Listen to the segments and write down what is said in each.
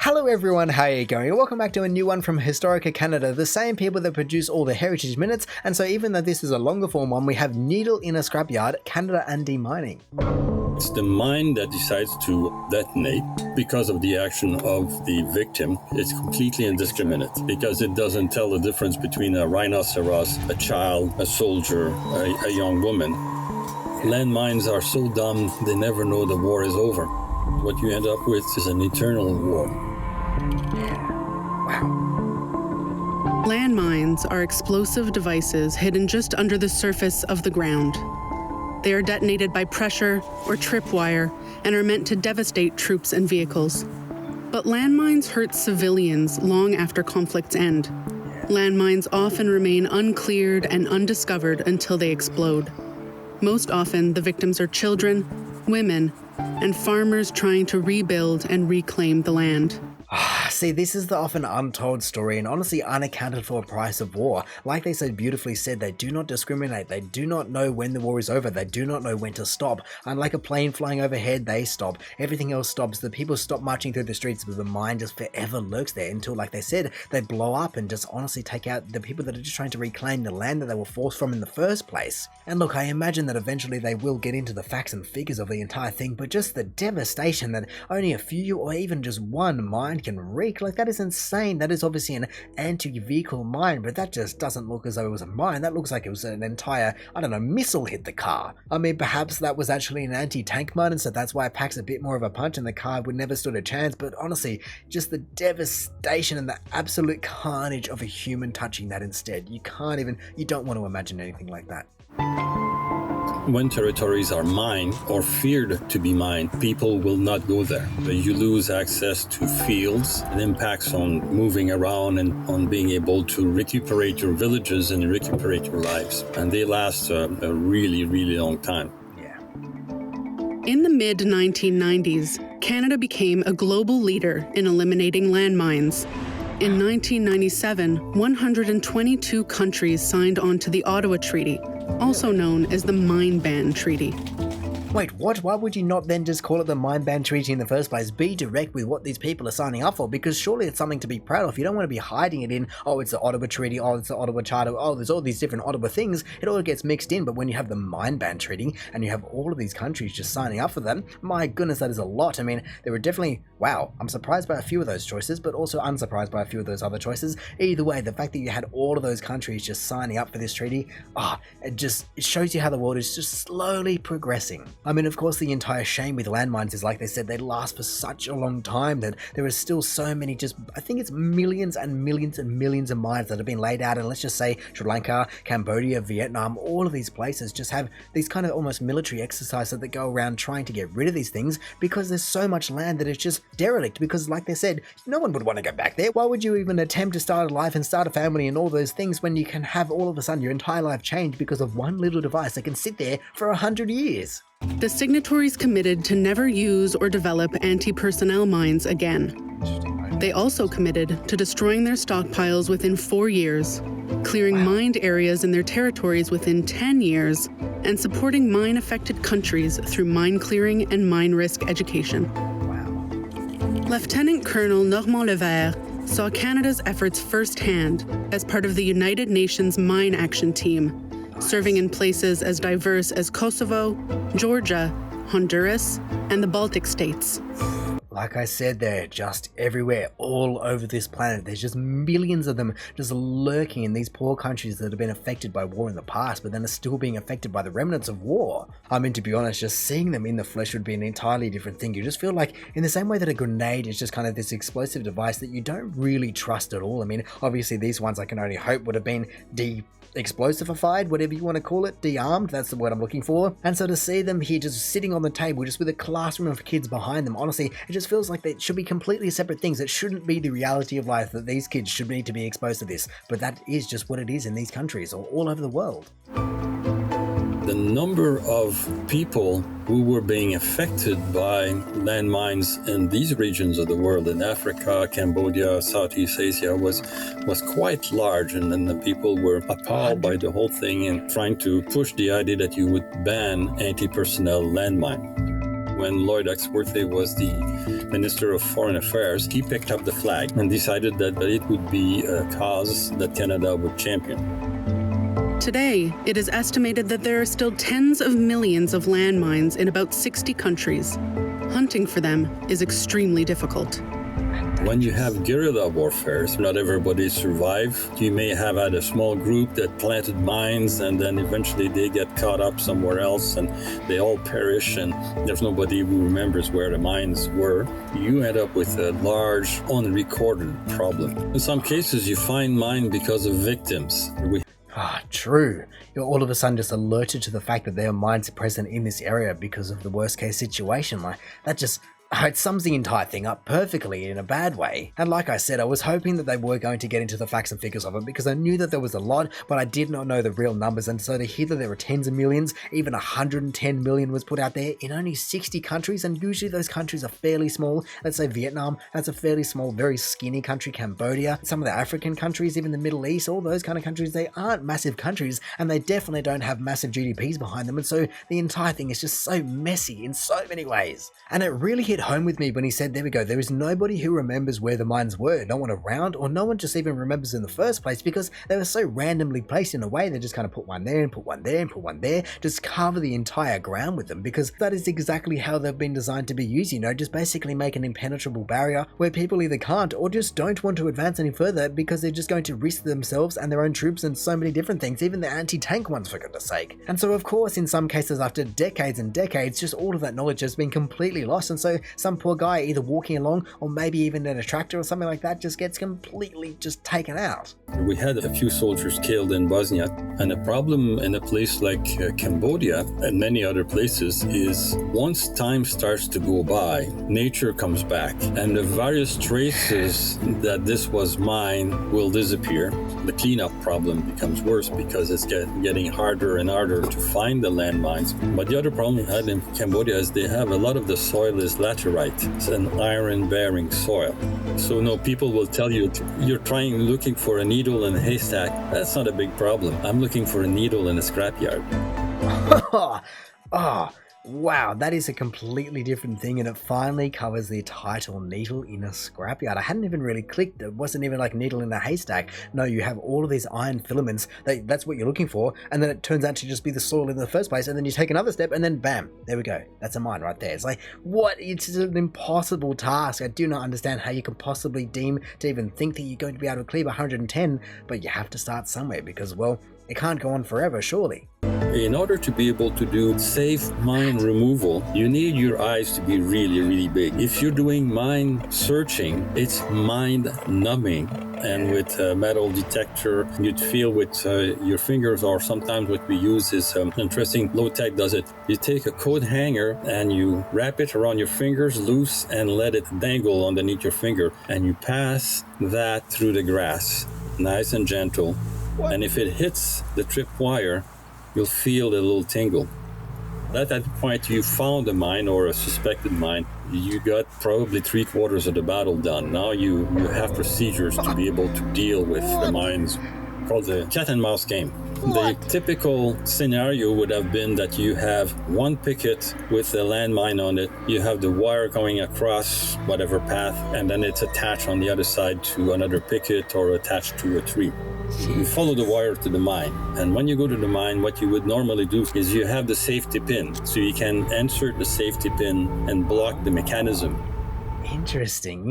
Hello everyone, how are you going? Welcome back to a new one from Historica Canada, the same people that produce all the Heritage Minutes, and so even though this is a longer form one, we have Needle in a Scrapyard, Canada and Demining. It's the mine that decides to detonate because of the action of the victim. It's completely indiscriminate because it doesn't tell the difference between a rhinoceros, a child, a soldier, a young woman. Landmines are so dumb, they never know the war is over. What you end up with is an eternal war. Wow. Landmines are explosive devices hidden just under the surface of the ground. They are detonated by pressure or tripwire and are meant to devastate troops and vehicles. But landmines hurt civilians long after conflicts end. Landmines often remain uncleared and undiscovered until they explode. Most often, the victims are children, women, and farmers trying to rebuild and reclaim the land. See, this is the often untold story and honestly unaccounted for price of war. Like they so beautifully said, they do not discriminate. They do not know when the war is over. They do not know when to stop. Unlike a plane flying overhead, they stop. Everything else stops. The people stop marching through the streets, but the mine just forever lurks there until, like they said, they blow up and just honestly take out the people that are just trying to reclaim the land that they were forced from in the first place. And look, I imagine that eventually they will get into the facts and figures of the entire thing, but just the devastation that only a few or even just one mine can wreak, like that is insane. That is obviously an anti-vehicle mine, but that just doesn't look as though it was a mine. That looks like it was an entire, I don't know, missile hit the car. I mean, perhaps that was actually an anti-tank mine, and so that's why it packs a bit more of a punch and the car would never stood a chance. But honestly, just the devastation and the absolute carnage of a human touching that instead. You don't want to imagine anything like that. When territories are mined or feared to be mined, people will not go there. You lose access to fields. It impacts on moving around and on being able to recuperate your villages and recuperate your lives. And they last a really, really long time. In the mid-1990s, Canada became a global leader in eliminating landmines. In 1997, 122 countries signed on to the Ottawa Treaty, also known as the Mine Ban Treaty. Wait, what? Why would you not then just call it the Mine Ban Treaty in the first place? Be direct with what these people are signing up for, because surely it's something to be proud of. You don't want to be hiding it in, oh, it's the Ottawa Treaty, oh, it's the Ottawa Charter, oh, there's all these different Ottawa things. It all gets mixed in, but when you have the Mine Ban Treaty and you have all of these countries just signing up for them, my goodness, that is a lot. I memean, there were definitely, wow, I'm surprised by a few of those choices, but also unsurprised by a few of those other choices. Either way, the fact that you had all of those countries just signing up for this treaty, it shows you how the world is just slowly progressing. I mean, of course, the entire shame with landmines is, like they said, they last for such a long time that there are still so many, I think it's millions and millions and millions of mines that have been laid out. And let's just say Sri Lanka, Cambodia, Vietnam, all of these places just have these kind of almost military exercises that go around trying to get rid of these things because there's so much land that is just derelict. Because like they said, no one would want to go back there. Why would you even attempt to start a life and start a family and all those things when you can have all of a sudden your entire life change because of one little device that can sit there for 100 years? The signatories committed to never use or develop anti-personnel mines again. They also committed to destroying their stockpiles within 4 years, clearing mined areas in their territories within 10 years, and supporting mine-affected countries through mine clearing and mine risk education. Lieutenant Colonel Normand Levert saw Canada's efforts firsthand as part of the United Nations Mine Action Team, serving in places as diverse as Kosovo, Georgia, Honduras, and the Baltic states. Like I said, they're just everywhere, all over this planet. There's just millions of them just lurking in these poor countries that have been affected by war in the past, but then are still being affected by the remnants of war. I mean, to be honest, just seeing them in the flesh would be an entirely different thing. You just feel like, in the same way that a grenade is just kind of this explosive device that you don't really trust at all. I mean, obviously these ones I can only hope would have been explosified, whatever you want to call it, de-armed, that's the word I'm looking for. And so to see them here just sitting on the table, just with a classroom of kids behind them, honestly, it just feels like they should be completely separate things. It shouldn't be the reality of life that these kids should need to be exposed to this, but that is just what it is in these countries or all over the world. The number of people who were being affected by landmines in these regions of the world, in Africa, Cambodia, Southeast Asia, was quite large, and then the people were appalled by the whole thing and trying to push the idea that you would ban anti-personnel landmine. When Lloyd Axworthy was the Minister of Foreign Affairs, he picked up the flag and decided that it would be a cause that Canada would champion. Today, it is estimated that there are still tens of millions of landmines in about 60 countries. Hunting for them is extremely difficult. When you have guerrilla warfare, not everybody survives. You may have had a small group that planted mines and then eventually they get caught up somewhere else and they all perish and there's nobody who remembers where the mines were. You end up with a large unrecorded problem. In some cases, you find mine because of victims. True. You're all of a sudden just alerted to the fact that there are mines present in this area because of the worst case situation. Like, that just... it sums the entire thing up perfectly in a bad way. And like I said, I was hoping that they were going to get into the facts and figures of it because I knew that there was a lot, but I did not know the real numbers. And so to hear that there were tens of millions, even 110 million was put out there in only 60 countries, and usually those countries are fairly small. Let's say Vietnam, that's a fairly small, very skinny country. Cambodia, some of the African countries, even the Middle East, all those kind of countries, they aren't massive countries and they definitely don't have massive GDPs behind them. And so the entire thing is just so messy in so many ways. And it really hit home with me when he said, there we go, there is nobody who remembers where the mines were, no one around, or no one just even remembers in the first place because they were so randomly placed in a way. They just kind of put one there and put one there and put one there, just cover the entire ground with them, because that is exactly how they've been designed to be used, you know, just basically make an impenetrable barrier where people either can't or just don't want to advance any further because they're just going to risk themselves and their own troops and so many different things, even the anti-tank ones, for goodness sake. And so of course, in some cases, after decades and decades, just all of that knowledge has been completely lost, and so some poor guy either walking along or maybe even in a tractor or something like that just gets completely just taken out. We had a few soldiers killed in Bosnia, and the problem in a place like Cambodia and many other places is once time starts to go by, nature comes back and the various traces that this was mine will disappear. The cleanup problem becomes worse because it's getting harder and harder to find the landmines. But the other problem we had in Cambodia is they have a lot of the soil is laterite. It's an iron-bearing soil. So no, people will tell you, you're looking for a needle in a haystack. That's not a big problem. I'm looking for a needle in a scrapyard. Wow, that is a completely different thing, and it finally covers the title, needle in a scrapyard. I hadn't even really clicked. It wasn't even like needle in a haystack. No, you have all of these iron filaments. That's what you're looking for, and then it turns out to just be the soil in the first place, and then you take another step, and then bam, there we go. That's a mine right there. It's like, what? It's an impossible task. I do not understand how you can possibly deem to even think that you're going to be able to clear 110, but you have to start somewhere because, well, it can't go on forever, surely. In order to be able to do safe mine removal, you need your eyes to be really, really big. If you're doing mine searching, it's mind-numbing. And with a metal detector, you'd feel with your fingers, or sometimes what we use is interesting, low-tech does it. You take a coat hanger and you wrap it around your fingers loose and let it dangle underneath your finger. And you pass that through the grass, nice and gentle. What? And if it hits the trip wire, you'll feel a little tingle. At that point, you found a mine or a suspected mine. You got probably 3/4 of the battle done. Now you have procedures to be able to deal with the mines, called the cat and mouse game. The typical scenario would have been that you have one picket with a landmine on it, you have the wire going across whatever path, and then it's attached on the other side to another picket or attached to a tree. You follow the wire to the mine, and when you go to the mine, what you would normally do is you have the safety pin, so you can insert the safety pin and block the mechanism. Interesting.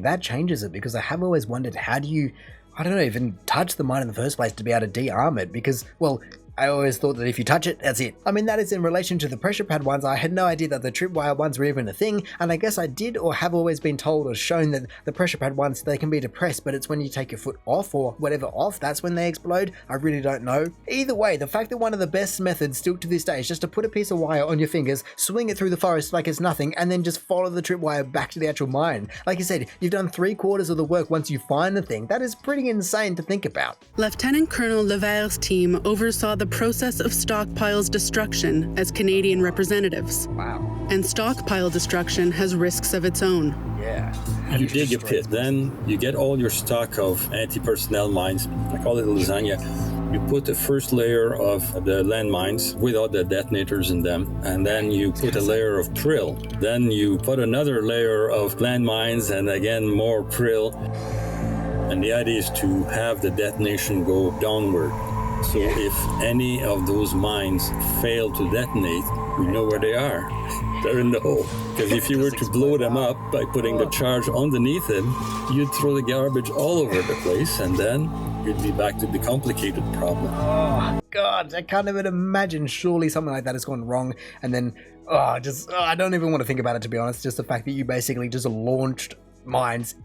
That changes it, because I have always wondered, how do you, I don't know, even touch the mine in the first place to be able to de-arm it? Because, well, I always thought that if you touch it, that's it. I mean, that is in relation to the pressure pad ones. I had no idea that the tripwire ones were even a thing, and I guess I did or have always been told or shown that the pressure pad ones, they can be depressed, but it's when you take your foot off or whatever off, that's when they explode. I really don't know. Either way, the fact that one of the best methods still to this day is just to put a piece of wire on your fingers, swing it through the forest like it's nothing, and then just follow the tripwire back to the actual mine. Like you said, you've done 3/4 of the work once you find the thing. That is pretty insane to think about. Lieutenant Colonel Lever's team oversaw the process of stockpiles destruction as Canadian representatives. Wow. And stockpile destruction has risks of its own. Yeah. You dig a pit, then you get all your stock of anti-personnel mines, I call it lasagna, You put the first layer of the landmines without the detonators in them, and then you put a layer of prill. Then you put another layer of landmines, and again more prill. And the idea is to have the detonation go downward. So if any of those mines fail to detonate, we know where they are. They're in the hole. Because if you were to blow them up by putting the charge underneath them, you'd throw the garbage all over the place, and then you'd be back to the complicated problem. Oh, God, I can't even imagine. Surely something like that has gone wrong, and then, I don't even want to think about it, to be honest. Just the fact that you basically just launched mines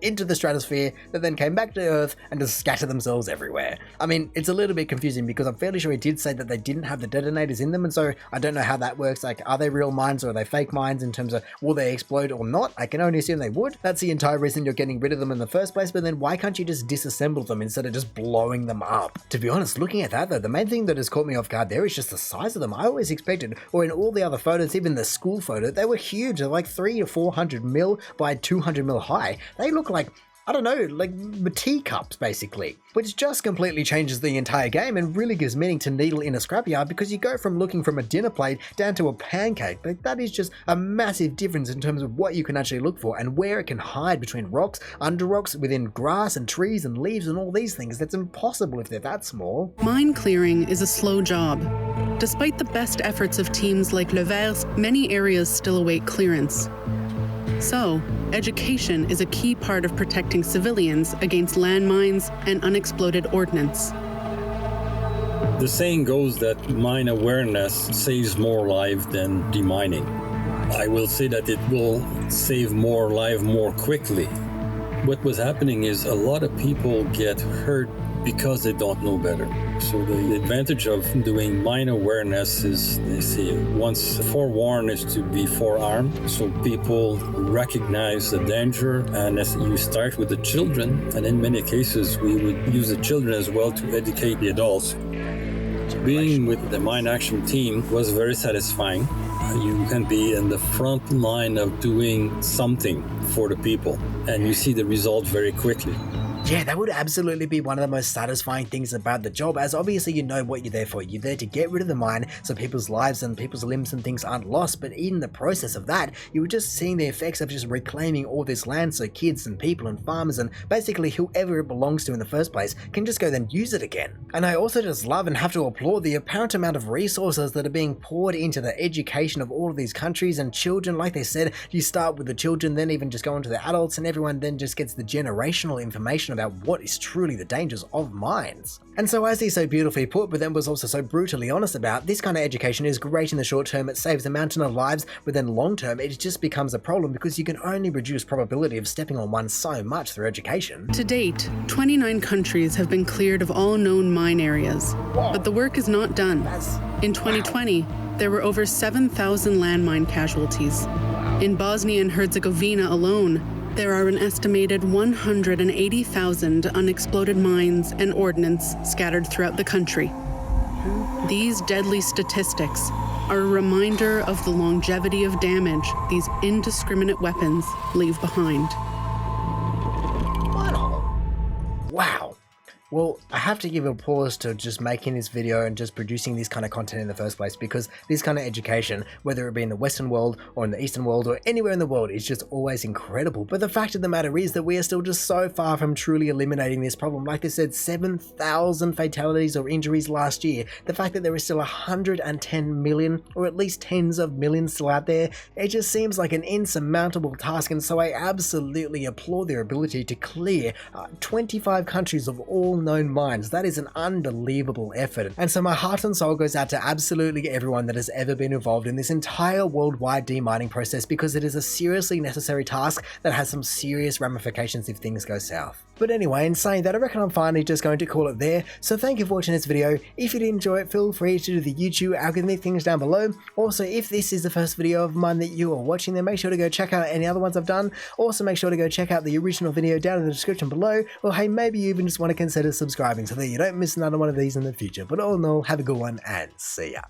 into the stratosphere that then came back to Earth and just scattered themselves everywhere. I mean, it's a little bit confusing because I'm fairly sure he did say that they didn't have the detonators in them, and so I don't know how that works. Like, are they real mines or are they fake mines in terms of will they explode or not? I can only assume they would. That's the entire reason you're getting rid of them in the first place, but then why can't you just disassemble them instead of just blowing them up? To be honest, looking at that though, the main thing that has caught me off guard there is just the size of them. I always expected, or in all the other photos, even the school photo, they were huge. They're like 300 to 400 mil by 200 mil high. They look like, I don't know, like teacups basically, which just completely changes the entire game and really gives meaning to Needle in a Scrapyard, because you go from looking from a dinner plate down to a pancake. Like, that is just a massive difference in terms of what you can actually look for and where it can hide between rocks, under rocks, within grass and trees and leaves and all these things. That's impossible if they're that small. Mine clearing is a slow job. Despite the best efforts of teams like Le Vert's, many areas still await clearance. So, education is a key part of protecting civilians against landmines and unexploded ordnance. The saying goes that mine awareness saves more lives than demining. I will say that it will save more lives more quickly. What was happening is a lot of people get hurt because they don't know better. So the advantage of doing mine awareness is, they say, once forewarned is to be forearmed. So people recognize the danger, and as you start with the children, and in many cases we would use the children as well to educate the adults. Being with the mine action team was very satisfying. You can be in the front line of doing something for the people, and you see the result very quickly. Yeah, that would absolutely be one of the most satisfying things about the job, as obviously you know what you're there for. You're there to get rid of the mine so people's lives and people's limbs and things aren't lost, but in the process of that, you were just seeing the effects of just reclaiming all this land so kids and people and farmers and basically whoever it belongs to in the first place can just go then use it again. And I also just love and have to applaud the apparent amount of resources that are being poured into the education of all of these countries and children. Like they said, you start with the children, then even just go on to the adults, and everyone then just gets the generational information about what is truly the dangers of mines. And so, as he so beautifully put, but then was also so brutally honest about, this kind of education is great in the short term, it saves a mountain of lives, but then long term it just becomes a problem because you can only reduce probability of stepping on one so much through education. To date, 29 countries have been cleared of all known mine areas, but the work is not done. In 2020, there were over 7,000 landmine casualties. In Bosnia and Herzegovina alone, there are an estimated 180,000 unexploded mines and ordnance scattered throughout the country. These deadly statistics are a reminder of the longevity of damage these indiscriminate weapons leave behind. Wow. Well, I have to give a pause to just making this video and just producing this kind of content in the first place, because this kind of education, whether it be in the Western world or in the Eastern world or anywhere in the world, is just always incredible. But the fact of the matter is that we are still just so far from truly eliminating this problem. Like they said, 7,000 fatalities or injuries last year. The fact that there is still 110 million, or at least tens of millions still out there, it just seems like an insurmountable task. And so I absolutely applaud their ability to clear 25 countries of all known mines. That is an unbelievable effort. And so my heart and soul goes out to absolutely everyone that has ever been involved in this entire worldwide demining process, because it is a seriously necessary task that has some serious ramifications if things go south. But anyway, in saying that, I reckon I'm finally just going to call it there. So thank you for watching this video. If you did enjoy it, feel free to do the YouTube algorithmic things down below. Also, if this is the first video of mine that you are watching, then make sure to go check out any other ones I've done. Also, make sure to go check out the original video down in the description below. Or hey, maybe you even just want to consider subscribing so that you don't miss another one of these in the future. But all in all, have a good one and see ya.